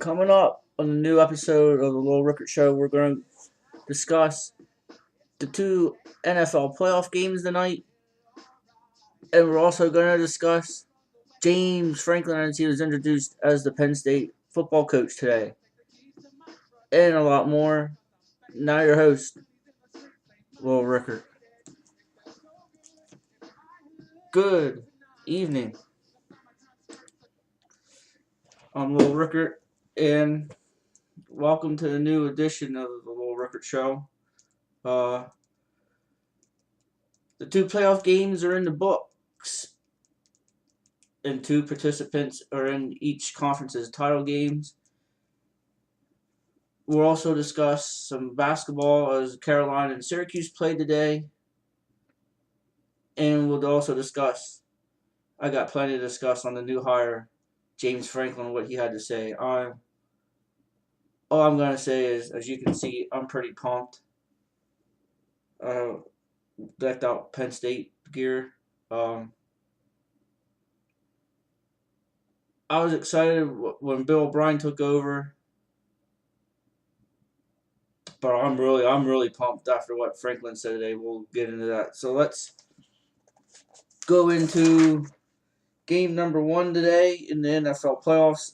Coming up on the new episode of the Little Rickert Show, we're going to discuss the two NFL playoff games tonight, and we're also going to discuss James Franklin as he was introduced as the Penn State football coach today, and a lot more. Now your host, Little Rickert. Good evening. I'm Little Rickert, and welcome to the new edition of the Little Rickert Show. Uh, the two playoff games are in the books, and two participants are in each conference's title games. We'll also discuss some basketball as Carolina and Syracuse played today. And we'll also discuss, I got plenty to discuss on the new hire, James Franklin, what he had to say. All I'm going to say is, as you can see, I'm pretty pumped. Decked out Penn State gear. I was excited when Bill O'Brien took over, but I'm really pumped after what Franklin said today. We'll get into that. So let's go into game number one today in the NFL playoffs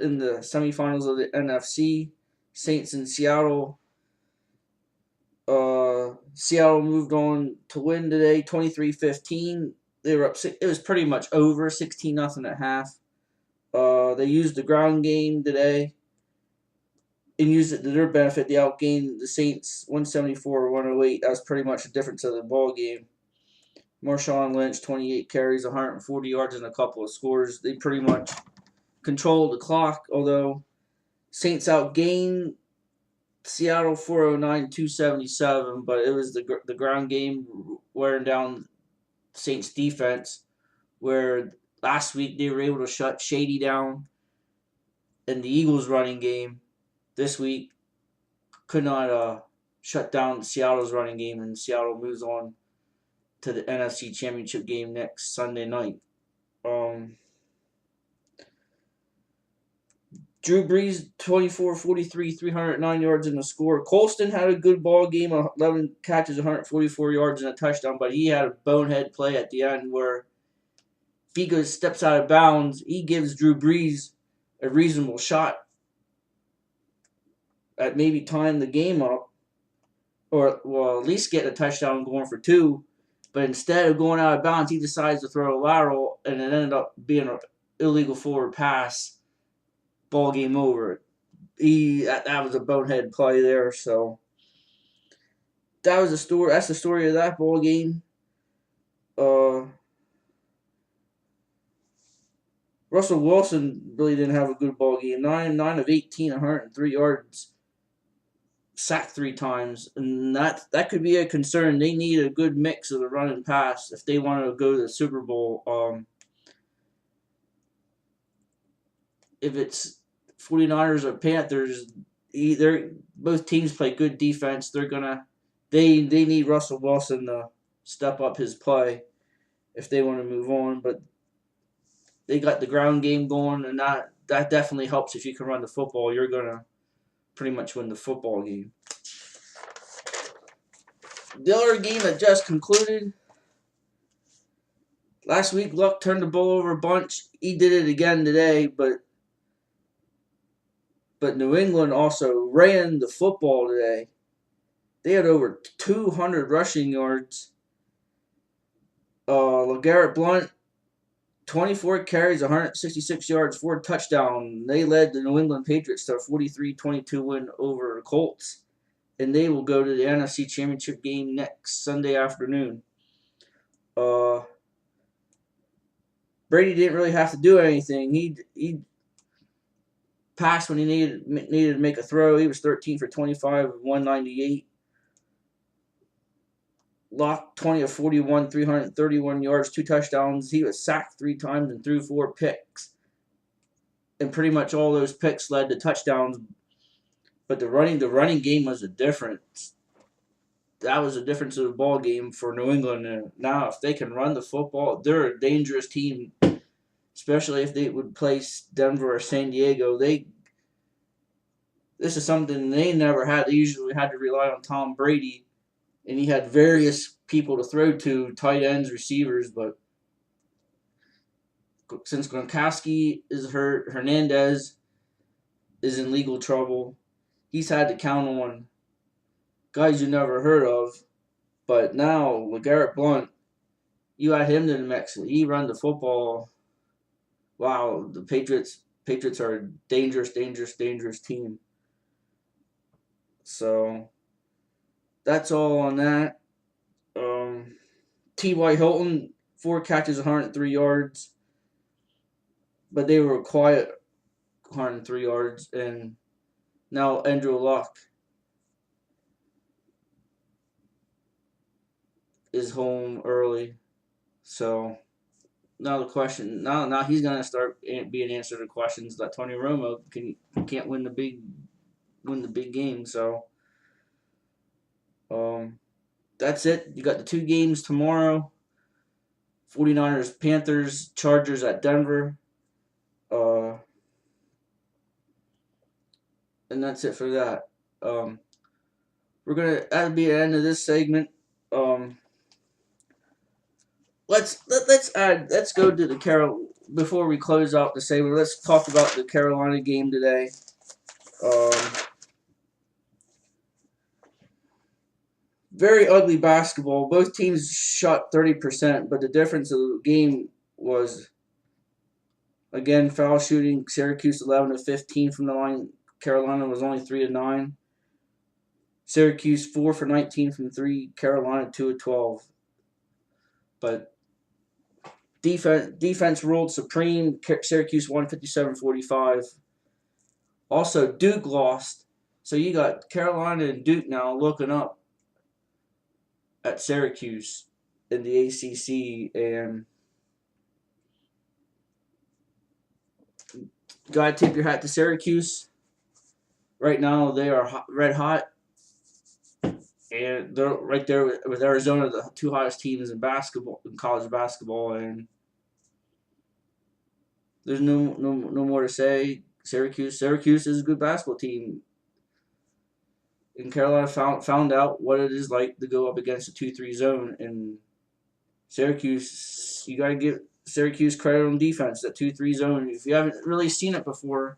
in the semifinals of the NFC. Saints in Seattle. Seattle moved on to win today, 23-15. They were up. It was pretty much over, 16-0 at half. They used the ground game today and used it to their benefit. They outgained the Saints 174-108. That was pretty much the difference of the ball game. Marshawn Lynch, 28 carries, 140 yards, and a couple of scores. They pretty much controlled the clock, although Saints outgained Seattle 409-277, but it was the ground game wearing down Saints defense, where last week they were able to shut Shady down in the Eagles running game. This week could not shut down Seattle's running game, and Seattle moves on to the NFC Championship game next Sunday night. Drew Brees, 24-43, 309 yards in the score. Colston had a good ball game, 11 catches, 144 yards, and a touchdown, but he had a bonehead play at the end where if he steps out of bounds, he gives Drew Brees a reasonable shot at maybe tying the game up, or well, at least getting a touchdown going for two. But instead of going out of bounds, he decides to throw a lateral, and it ended up being an illegal forward pass. Ball game over. That was a bonehead play there. So that was the story. That's the story of that ball game. Russell Wilson really didn't have a good ball game. 9 of 18, 103 yards, sacked 3 times, and that could be a concern. They need a good mix of the run and pass if they want to go to the Super Bowl. If it's 49ers or Panthers, both teams play good defense. They need Russell Wilson to step up his play if they want to move on. But they got the ground game going, and that definitely helps. If you can run the football, you're gonna pretty much win the football game. The other game that just concluded last week, Luck turned the ball over a bunch. He did it again today, but New England also ran the football today. They had over 200 rushing yards. LeGarrette Blount, 24 carries, 166 yards, 4 touchdowns. They led the New England Patriots to a 43-22 win over the Colts, and they will go to the NFC Championship game next Sunday afternoon. Brady didn't really have to do anything. He passed when he needed to make a throw. He was 13 for 25, 198. Lock 20 of 41, 331 yards, 2 touchdowns. He was sacked 3 times and threw 4 picks. And pretty much all those picks led to touchdowns. But the running game was a difference. That was the difference of the ball game for New England. And now, if they can run the football, they're a dangerous team, especially if they would place Denver or San Diego. This is something they never had. They usually had to rely on Tom Brady, and he had various people to throw to, tight ends, receivers. But since Gronkowski is hurt, Hernandez is in legal trouble. He's had to count on guys you never heard of. But now, LeGarrette Blount, you add him to the mix. He run the football. Wow, the Patriots are a dangerous team. So that's all on that. T.Y. Hilton, 4 catches, 103 yards, but they were quiet 103 yards. And now Andrew Luck is home early. So now the question, now he's gonna start being answered to questions that Tony Romo can't win the big game. So um, that's it. You got the 2 games tomorrow. 49ers, Panthers, Chargers at Denver. Uh, and that's it for that. That'll be the end of this segment. Um, let's go to the before we close out the segment. Let's talk about the Carolina game today. Um, very ugly basketball. Both teams shot 30%, but the difference of the game was, again, foul shooting. Syracuse 11 of 15 from the line. Carolina was only 3 of 9. Syracuse 4 for 19 from 3. Carolina 2 of 12. But defense ruled supreme. Syracuse won 57-45. Also, Duke lost. So you got Carolina and Duke now looking up at Syracuse in the ACC, and gotta tip your hat to Syracuse. Right now, they are red hot, and they're right there with Arizona, the 2 hottest teams in college basketball, and there's no more to say. Syracuse is a good basketball team. And Carolina found out what it is like to go up against a 2-3 zone, and Syracuse, you got to give Syracuse credit on defense. That 2-3 zone, if you haven't really seen it before,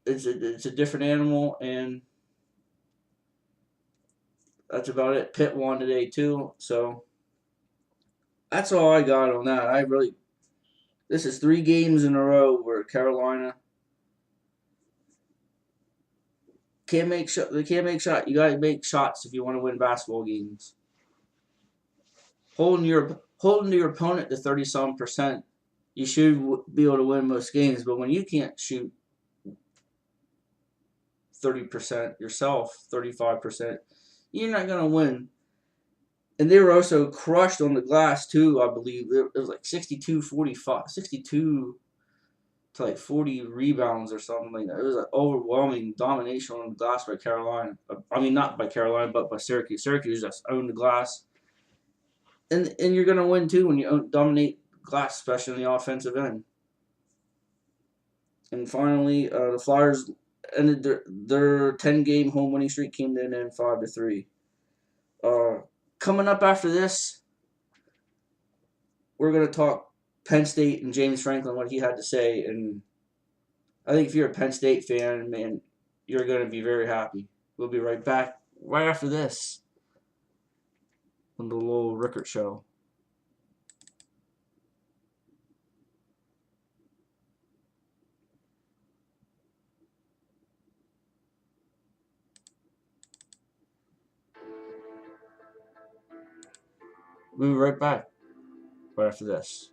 it's a different animal, and that's about it. Pitt won today too, so that's all I got on that. This is 3 games in a row where Carolina can't make shot. They can't make shot. You got to make shots if you want to win basketball games. Holding your opponent to 30-some%, you should be able to win most games. But when you can't shoot 30% yourself, 35%, you're not gonna win. And they were also crushed on the glass too. I believe it was like 62-45, 62 to like 40 rebounds or something like that. It was an overwhelming domination on the glass by Carolina. I mean, not by Carolina, but by Syracuse. Syracuse just owned the glass. And you're going to win, too, when you dominate glass, especially in the offensive end. And finally, the Flyers ended their 10-game home winning streak, came to an end 5-3. Coming up after this, we're going to talk Penn State and James Franklin, what he had to say. And I think if you're a Penn State fan, man, you're going to be very happy. We'll be right back right after this on the Lowell Rickert Show. We'll be right back right after this.